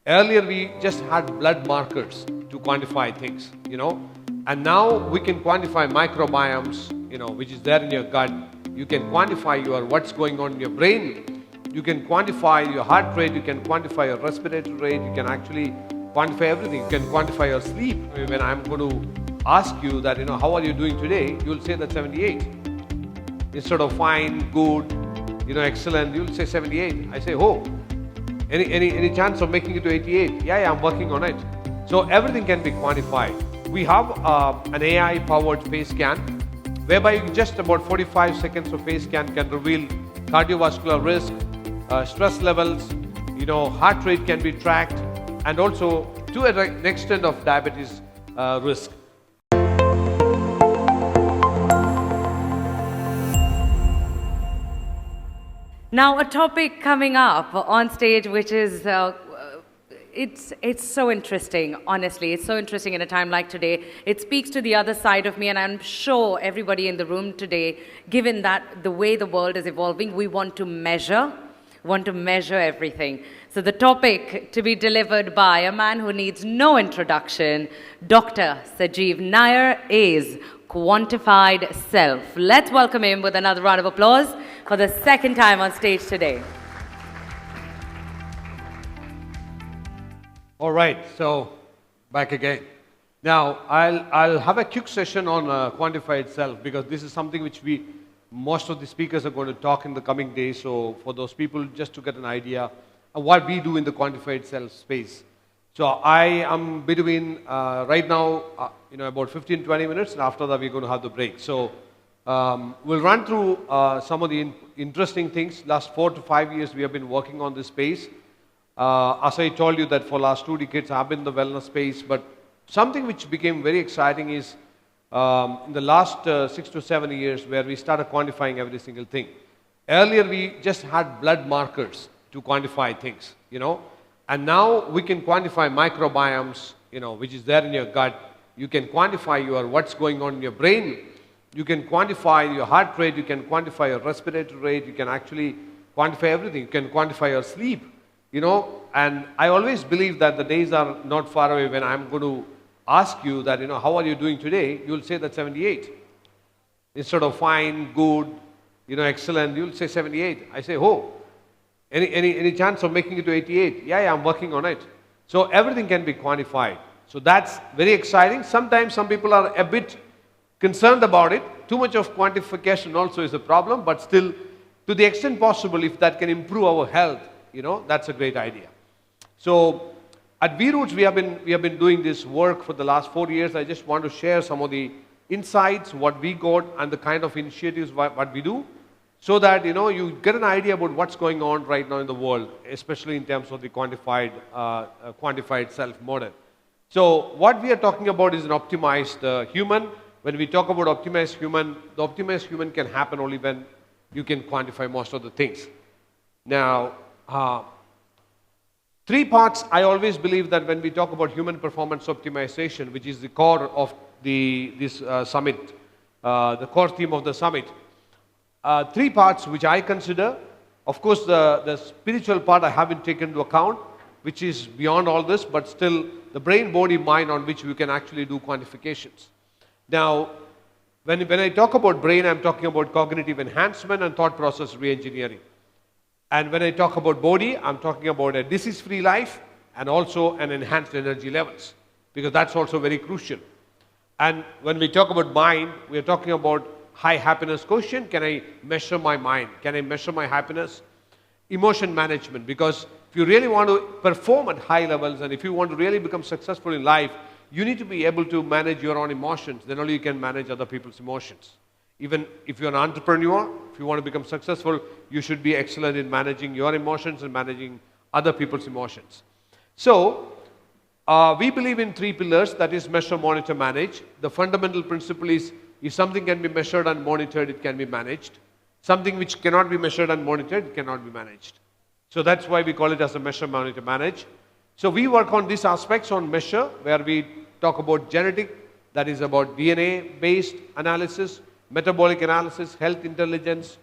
Earlier, we just had blood markers to quantify things, and now we can quantify microbiomes, which is there in your gut. You can quantify what's going on in your brain. You can quantify your heart rate. You can quantify your respiratory rate. You can actually quantify everything. You can quantify your sleep. When I'm going to ask you that, how are you doing today? You'll say that 78. Instead of fine, good, excellent, you'll say 78. I say, oh, any chance of making it to 88? Yeah, I'm working on it. So everything can be quantified. We have an AI-powered face scan, whereby just about 45 seconds of face scan can reveal cardiovascular risk, stress levels, heart rate can be tracked, and also to an extent of diabetes risk. Now, a topic coming up on stage, which is, it's so interesting, honestly. It's so interesting in a time like today. It speaks to the other side of me, and I'm sure everybody in the room today, given that the way the world is evolving, we want to measure everything. So the topic to be delivered by a man who needs no introduction, Dr. Sajeev Nair, is Quantified Self. Let's welcome him with another round of applause for the second time on stage today. All right, so back again. Now, I'll have a quick session on Quantified Self, because this is something which most of the speakers are going to talk in the coming days. So for those people, just to get an idea of what we do in the Quantified Self space. So I am between, right now, about 15-20 minutes, and after that we're going to have the break. So we'll run through some of the interesting things. Last 4 to 5 years we have been working on this space. As I told you that for last 2 decades I've been in the wellness space, but something which became very exciting is in the last 6 to 7 years, where we started quantifying every single thing. Earlier we just had blood markers to quantify things, and now we can quantify microbiomes, which is there in your gut. You can quantify what's going on in your brain. You can quantify your heart rate. You can quantify your respiratory rate. You can actually quantify everything. You can quantify your sleep, and I always believe that the days are not far away when I'm going to ask you that, how are you doing today? You'll say that 78. Instead of fine, good, excellent, you'll say 78. I say, oh, any chance of making it to 88? Yeah, I'm working on it. So everything can be quantified. So that's very exciting. Sometimes some people are a bit concerned about it. Too much of quantification also is a problem, but still, to the extent possible, if that can improve our health, that's a great idea. So at V-Roots, we have been doing this work for the last 4 years. I just want to share some of the insights, what we got, and the kind of initiatives what we do, so that you get an idea about what's going on right now in the world, especially in terms of the quantified self model. So what we are talking about is an optimized human. When we talk about optimized human, the optimized human can happen only when you can quantify most of the things. Now, 3 parts. I always believe that when we talk about human performance optimization, which is the core of this summit, the core theme of the summit, 3 parts which I consider. Of course, the spiritual part I haven't taken into account, which is beyond all this, but still the brain, body, mind, on which we can actually do quantifications. Now, when I talk about brain, I'm talking about cognitive enhancement and thought process re-engineering. And when I talk about body, I'm talking about a disease-free life and also an enhanced energy levels, because that's also very crucial. And when we talk about mind, we are talking about high happiness quotient. Can I measure my mind? Can I measure my happiness? Emotion management, because if you really want to perform at high levels and if you want to really become successful in life, you need to be able to manage your own emotions. Then only you can manage other people's emotions. Even if you're an entrepreneur, if you want to become successful, you should be excellent in managing your emotions and managing other people's emotions. So, we believe in 3 pillars, that is measure, monitor, manage. The fundamental principle is, if something can be measured and monitored, it can be managed. Something which cannot be measured and monitored, it cannot be managed. So that's why we call it as a measure, monitor, manage. So we work on these aspects on measure, where we talk about genetic, that is about DNA-based analysis, metabolic analysis, health intelligence.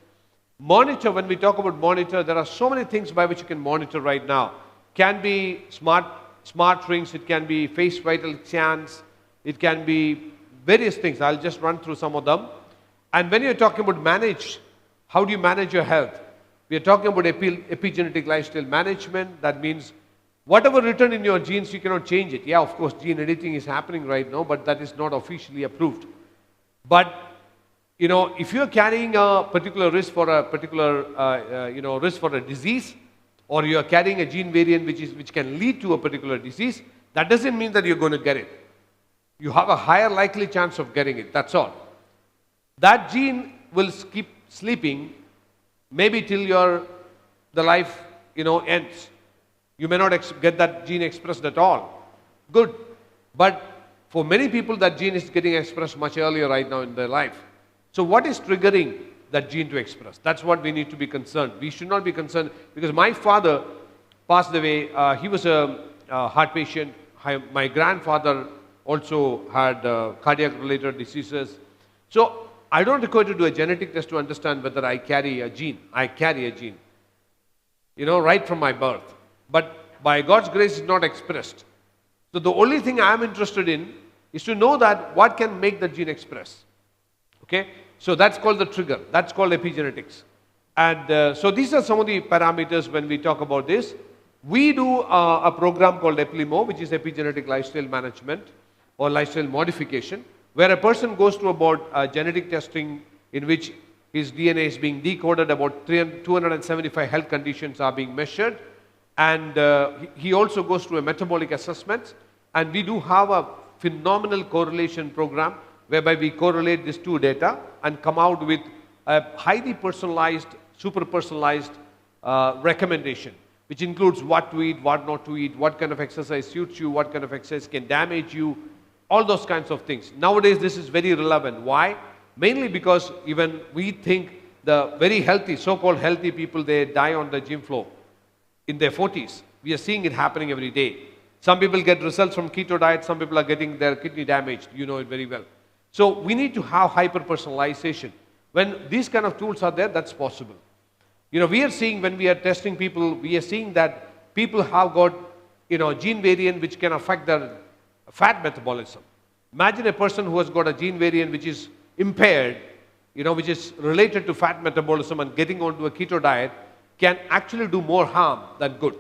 Monitor, when we talk about monitor, there are so many things by which you can monitor right now. can be smart rings, it can be face vital scans, it can be various things. I'll just run through some of them. And when you're talking about manage, how do you manage your health? We are talking about epigenetic lifestyle management. That means whatever written in your genes, you cannot change it. Yeah, of course, gene editing is happening right now, but that is not officially approved. But if you're carrying a particular risk for a particular, risk for a disease, or you're carrying a gene variant which can lead to a particular disease, that doesn't mean that you're going to get it. You have a higher likely chance of getting it, that's all. That gene will keep sleeping maybe till the life, ends. You may not get that gene expressed at all. Good. But for many people, that gene is getting expressed much earlier right now in their life. So what is triggering that gene to express? That's what we need to be concerned. We should not be concerned, because my father passed away. He was a heart patient. My grandfather also had cardiac-related diseases. So I don't require to do a genetic test to understand whether I carry a gene. I carry a gene, right from my birth. But by God's grace, it's not expressed. So the only thing I'm interested in is to know that what can make the gene express. Okay? So that's called the trigger. That's called epigenetics. And so these are some of the parameters when we talk about this. We do a program called EPLIMO, which is epigenetic lifestyle management or lifestyle modification, where a person goes through about genetic testing in which his DNA is being decoded, about 275 health conditions are being measured, and he also goes through a metabolic assessment, and we do have a phenomenal correlation program whereby we correlate these two data and come out with a highly personalized, super personalized recommendation, which includes what to eat, what not to eat, what kind of exercise suits you, what kind of exercise can damage you, all those kinds of things. Nowadays, this is very relevant. Why? Mainly because even we think the very healthy, so-called healthy people, they die on the gym floor in their 40s. We are seeing it happening every day. Some people get results from keto diet, some people are getting their kidney damaged. You know it very well. So we need to have hyper-personalization. When these kind of tools are there, that's possible. We are seeing, when we are testing people, we are seeing that people have got, gene variant which can affect their fat metabolism. Imagine a person who has got a gene variant which is impaired, which is related to fat metabolism, and getting onto a keto diet can actually do more harm than good.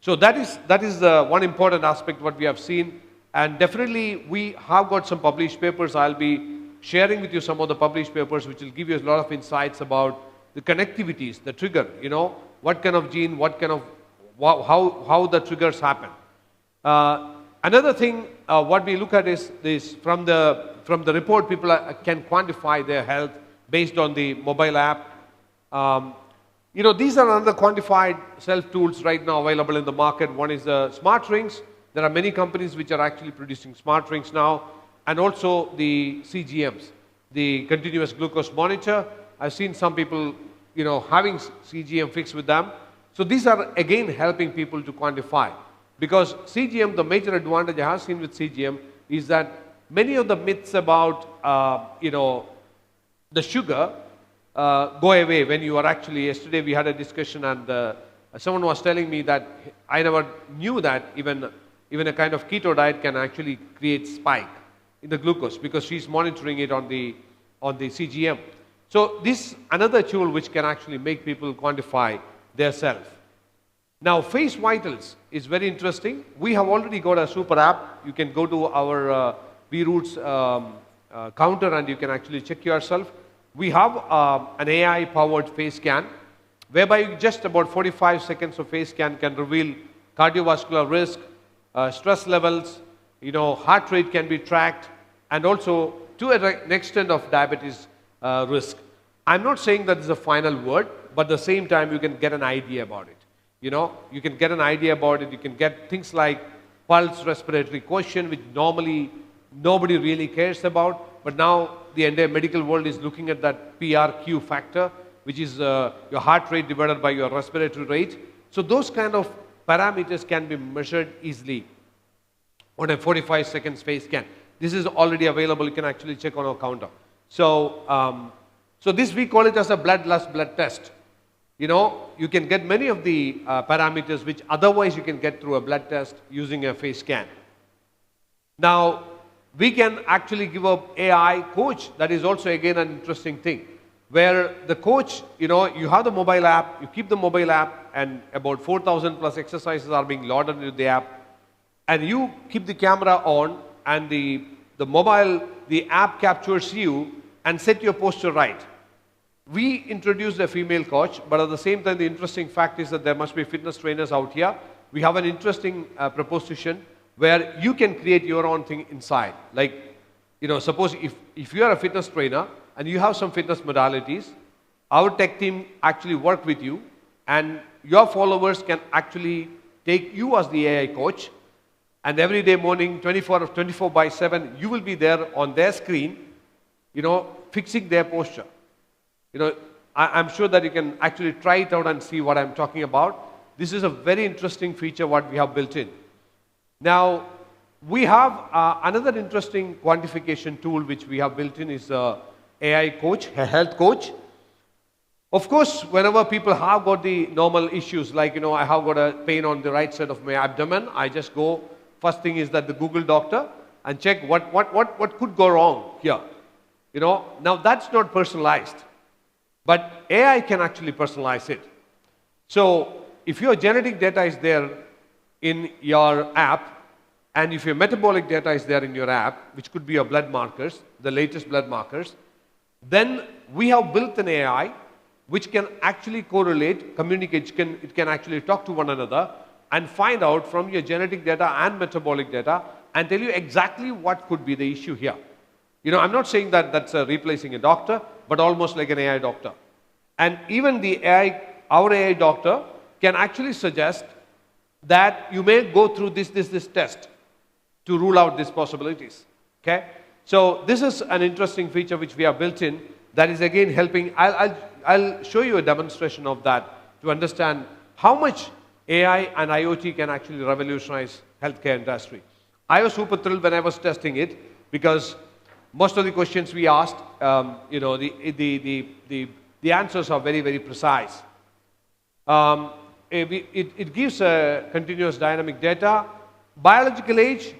So that is one important aspect what we have seen. And definitely we have got some published papers. I'll be sharing with you some of the published papers which will give you a lot of insights about the connectivities, the trigger, what kind of gene, what kind of, how the triggers happen. Another thing what we look at is this, from the report, people can quantify their health based on the mobile app. These are another quantified self tools right now available in the market. One is the smart rings. There are many companies which are actually producing smart rings now, and also the CGMs, the continuous glucose monitor. I've seen some people, having CGM fixed with them. So these are again helping people to quantify, because CGM, the major advantage I have seen with CGM is that many of the myths about, the sugar go away when you are actually, yesterday we had a discussion and someone was telling me that I never knew that even a kind of keto diet can actually create spike in the glucose, because she's monitoring it on the CGM. So this another tool which can actually make people quantify their self. Now face vitals is very interesting. We have already got a super app. You can go to our B-Roots counter and you can actually check yourself. We have an AI powered face scan, whereby just about 45 seconds of face scan can reveal cardiovascular risk, stress levels, heart rate can be tracked, and also to an extent of diabetes risk. I'm not saying that is the final word, but at the same time you can get an idea about it. You can get an idea about it. You can get things like pulse respiratory quotient, which normally nobody really cares about, but now the entire medical world is looking at that PRQ factor, which is your heart rate divided by your respiratory rate. So those kind of parameters can be measured easily on a 45 seconds face scan. This is already available. You can actually check on our counter. So, so this we call it as a blood test. you can get many of the parameters which otherwise you can get through a blood test using a face scan. Now, we can actually give a AI coach. That is also again an interesting thing, where the coach, you have the mobile app, you keep the mobile app, and about 4,000 plus exercises are being loaded into the app, and you keep the camera on, and the app captures you and set your posture right. We introduced a female coach, but at the same time, the interesting fact is that there must be fitness trainers out here. We have an interesting proposition where you can create your own thing inside. Like, suppose if you are a fitness trainer and you have some fitness modalities, our tech team actually work with you, and your followers can actually take you as the AI coach, and every day morning, 24/7, you will be there on their screen, fixing their posture. I'm sure that you can actually try it out and see what I'm talking about. This is a very interesting feature what we have built in. Now, we have another interesting quantification tool which we have built in is AI coach, a health coach. Of course, whenever people have got the normal issues, like, I have got a pain on the right side of my abdomen, I just go, first thing is that the Google doctor and check what could go wrong here. Now that's not personalized. But AI can actually personalize it. So if your genetic data is there in your app, and if your metabolic data is there in your app, which could be your blood markers, the latest blood markers, then we have built an AI which can actually correlate, communicate, it can actually talk to one another and find out from your genetic data and metabolic data and tell you exactly what could be the issue here. I'm not saying that that's replacing a doctor, but almost like an AI doctor. And even our AI doctor can actually suggest that you may go through this test to rule out these possibilities. Okay? So this is an interesting feature which we have built in that is again helping. I'll show you a demonstration of that to understand how much AI and IoT can actually revolutionize healthcare industry. I was super thrilled when I was testing it because most of the questions we asked, the answers are very, very precise. It gives continuous dynamic data. Biological age,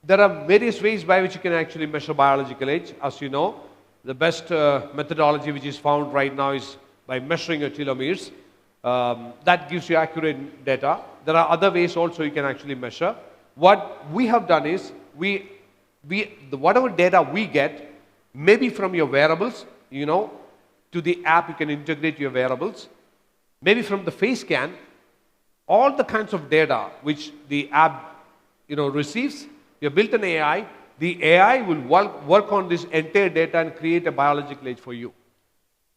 there are various ways by which you can actually measure biological age. As you know, the best methodology which is found right now is by measuring your telomeres. That gives you accurate data. There are other ways also you can actually measure. What we have done is, whatever data we get, maybe from your wearables, to the app you can integrate your wearables, maybe from the face scan, all the kinds of data which the app receives, you built an AI, the AI will work on this entire data and create a biological age for you.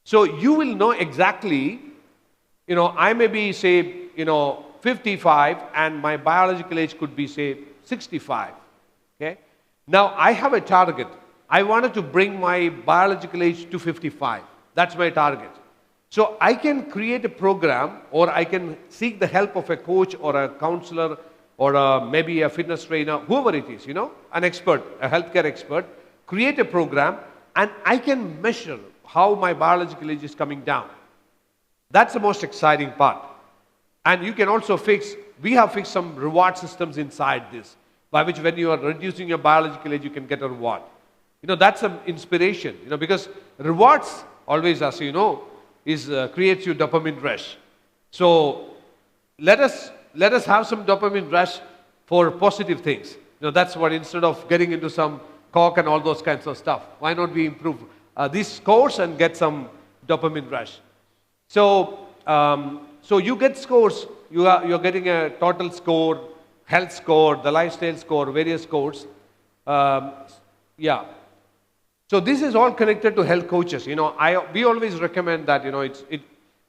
So you will know exactly, I may be, say, 55 and my biological age could be, say, 65. Okay? Now I have a target. I wanted to bring my biological age to 55. That's my target. So I can create a program, or I can seek the help of a coach or a counselor or maybe a fitness trainer, whoever it is, an expert, a healthcare expert, create a program, and I can measure how my biological age is coming down. That's the most exciting part. And you can also we have fixed some reward systems inside this, by which when you are reducing your biological age, you can get a reward. That's an inspiration, because rewards always, as you know, creates you dopamine rush. So let us have some dopamine rush for positive things. That's what, instead of getting into some coke and all those kinds of stuff, why not we improve these scores and get some dopamine rush? So you get scores. You're getting a total score, health score, the lifestyle score, various scores. Yeah. So this is all connected to health coaches. We always recommend that,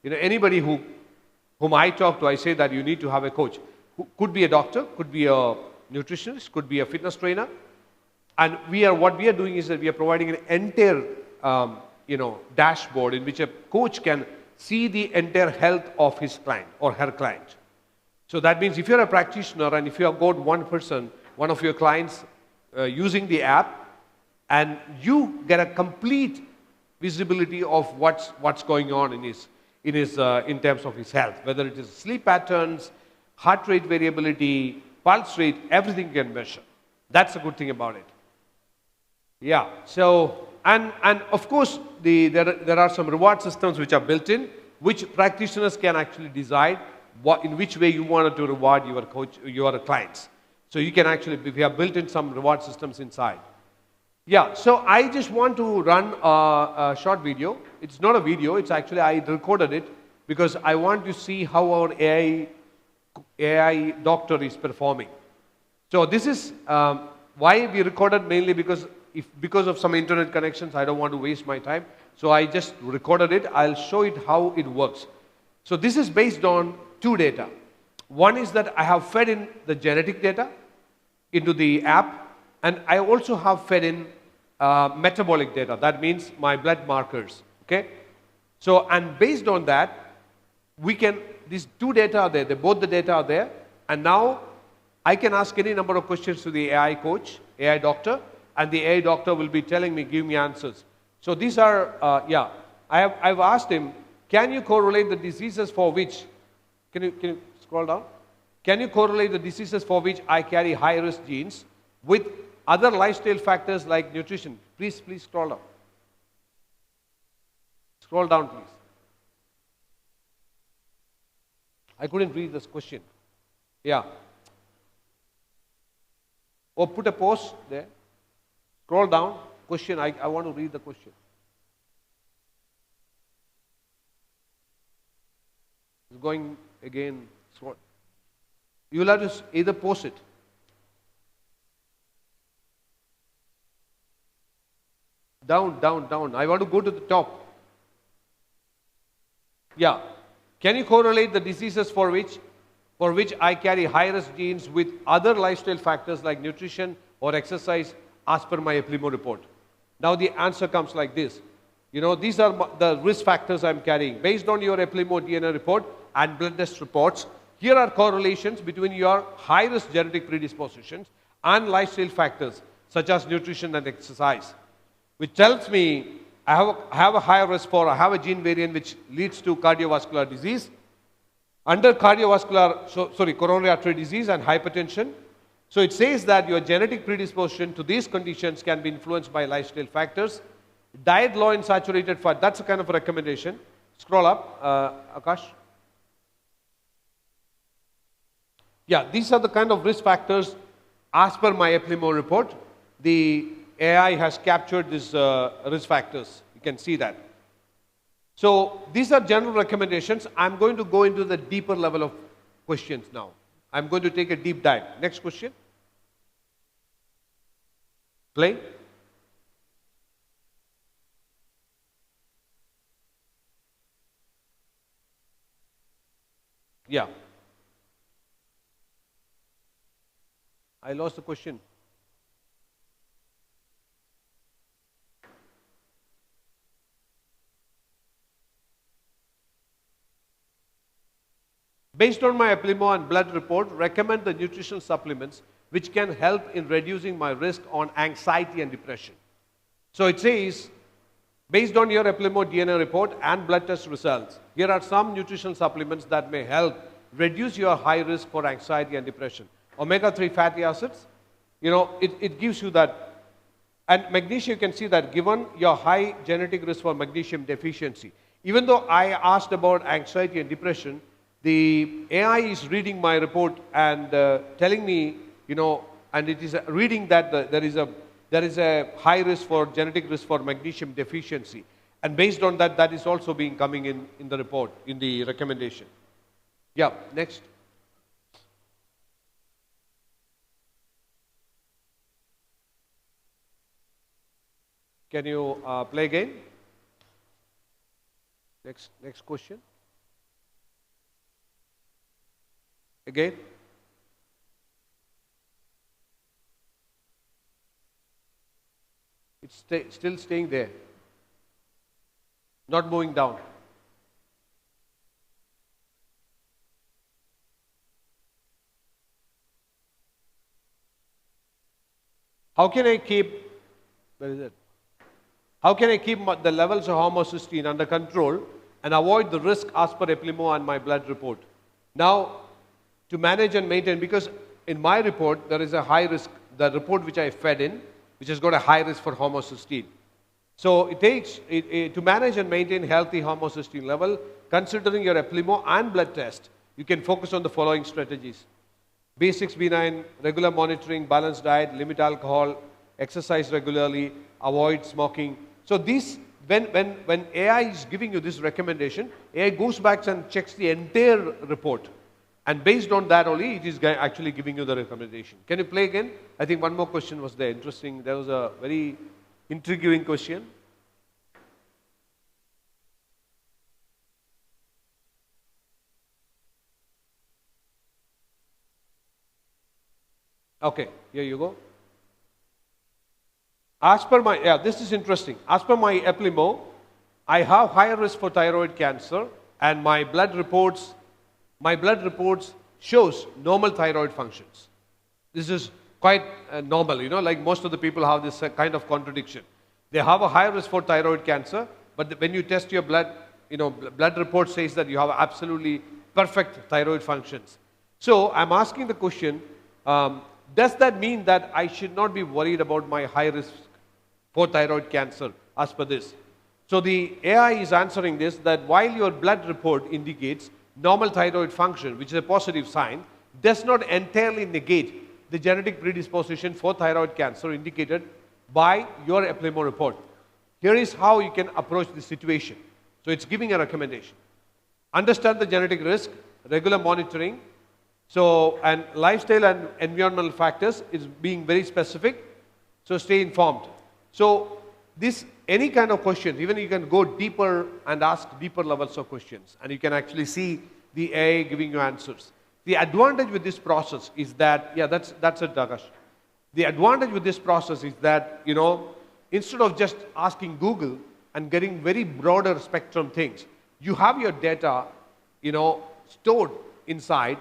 anybody whom I talk to, I say that you need to have a coach. Could be a doctor, could be a nutritionist, could be a fitness trainer. And what we are doing is that we are providing an entire, dashboard in which a coach can see the entire health of his client or her client. So that means if you're a practitioner and if you have got one person, one of your clients using the app, and you get a complete visibility of what's going on in in terms of his health, whether it is sleep patterns, heart rate variability, pulse rate, everything you can measure. That's a good thing about it. Yeah, so, and of course, there are some reward systems which are built in, which practitioners can actually decide in which way you wanted to reward your coach, your clients. So you can actually, we have built in some reward systems inside. Yeah, so I just want to run a short video. It's not a video, it's actually, I recorded it because I want to see how our AI doctor is performing. So this is why we recorded, mainly because of some internet connections, I don't want to waste my time. So I just recorded it. I'll show it how it works. So this is based on two data. One is that I have fed in the genetic data into the app, and I also have fed in metabolic data. That means my blood markers. Okay. So, and based on that, we can, these two data are there. Both the data are there, and now I can ask any number of questions to the AI coach, AI doctor, and the AI doctor will be telling me, give me answers. So these are, yeah, I've asked him, can you correlate the diseases for which, can you scroll down? Can you correlate the diseases for which I carry high risk genes with other lifestyle factors like nutrition? Please scroll down. Scroll down, please. I couldn't read this question. Yeah. Or put a pause there. Scroll down. Question. I want to read the question. It's going again. You will have to either pause it. Down, down, down. I want to go to the top. Yeah. Can you correlate the diseases for which I carry high-risk genes with other lifestyle factors like nutrition or exercise as per my EPLIMO report? Now the answer comes like this. You know, these are the risk factors I'm carrying. Based on your EPLIMO DNA report and blood test reports, here are correlations between your high-risk genetic predispositions and lifestyle factors such as nutrition and exercise, which tells me I have a higher risk I have a gene variant which leads to cardiovascular disease. Under coronary artery disease and hypertension. So it says that your genetic predisposition to these conditions can be influenced by lifestyle factors. Diet low in saturated fat, that's a kind of a recommendation. Scroll up, Akash. Yeah, these are the kind of risk factors as per my EPLIMO report. The AI has captured these risk factors. You can see that. So these are general recommendations. I'm going to go into the deeper level of questions now. I'm going to take a deep dive. Next question. Play. Yeah. I lost the question. Based on my EPLIMO and blood report, recommend the nutritional supplements which can help in reducing my risk on anxiety and depression. So it says, based on your EPLIMO DNA report and blood test results, here are some nutritional supplements that may help reduce your high risk for anxiety and depression. Omega-3 fatty acids, you know, it gives you that. And magnesium, you can see that given your high genetic risk for magnesium deficiency. Even though I asked about anxiety and depression, the AI is reading my report and telling me, you know, and it is reading that there is a high risk for genetic risk for magnesium deficiency. And based on that, that is also being coming in the report, in the recommendation. Yeah, next. Can you play again? Next question. Again. It's still staying there. Not moving down. How can I keep, where is it? How can I keep the levels of homocysteine under control and avoid the risk as per EPLIMO and my blood report. Now, to manage and maintain, because in my report, there is a high risk, the report which I fed in, which has got a high risk for homocysteine. So it takes, to manage and maintain healthy homocysteine level, considering your EPLIMO and blood test, you can focus on the following strategies. Basics benign, regular monitoring, balanced diet, limit alcohol, exercise regularly, avoid smoking. So these, when AI is giving you this recommendation, AI goes back and checks the entire report. And based on that only, it is actually giving you the recommendation. Can you play again? I think one more question was there. Interesting. There was a very intriguing question. Okay, here you go. As per my, this is interesting. As per my EPLIMO, I have higher risk for thyroid cancer, and my blood reports shows normal thyroid functions. This is quite normal, you know, like most of the people have this kind of contradiction. They have a higher risk for thyroid cancer, but when you test your blood, you know, blood report says that you have absolutely perfect thyroid functions. So I'm asking the question, does that mean that I should not be worried about my high risk for thyroid cancer as per this? So the AI is answering this, that while your blood report indicates normal thyroid function, which is a positive sign, does not entirely negate the genetic predisposition for thyroid cancer indicated by your EPLIMO report. Here is how you can approach the situation. So it's giving a recommendation. Understand the genetic risk, regular monitoring, so, and lifestyle and environmental factors is being very specific, so stay informed. So this, any kind of question, even you can go deeper and ask deeper levels of questions, and you can actually see the AI giving you answers. The advantage with this process is that, that's it, Dagash. The advantage with this process is that, you know, instead of just asking Google and getting very broader spectrum things, you have your data, you know, stored inside,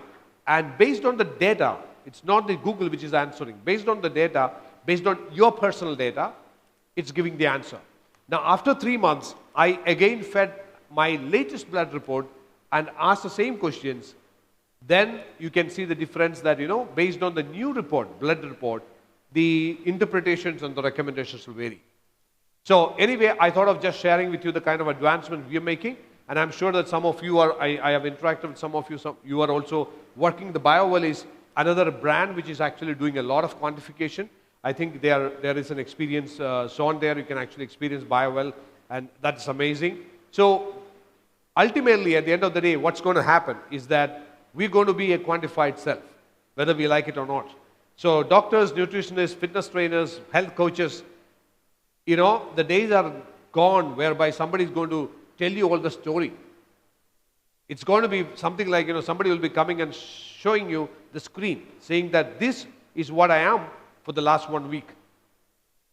and based on the data, it's not the Google which is answering. Based on the data, based on your personal data, it's giving the answer. Now, after 3 months, I again fed my latest blood report and asked the same questions. Then you can see the difference that, you know, based on the new report, blood report, the interpretations and the recommendations will vary. So anyway, I thought of just sharing with you the kind of advancement we are making. And I'm sure that some of you are, I have interacted with some of you, you are also working. The BioWell is another brand which is actually doing a lot of quantification. I think there is an experience shown there. You can actually experience BioWell, and that's amazing. So ultimately, at the end of the day, what's going to happen is that we're going to be a quantified self, whether we like it or not. So doctors, nutritionists, fitness trainers, health coaches, you know, the days are gone whereby somebody is going to tell you all the story. It's going to be something like, you know, somebody will be coming and showing you the screen, saying that this is what I am for the last 1 week.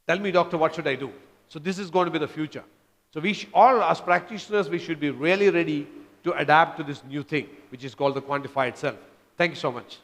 Tell me, doctor, what should I do? So this is going to be the future. So we all, as practitioners, we should be really ready to adapt to this new thing, which is called the quantified self. Thank you so much.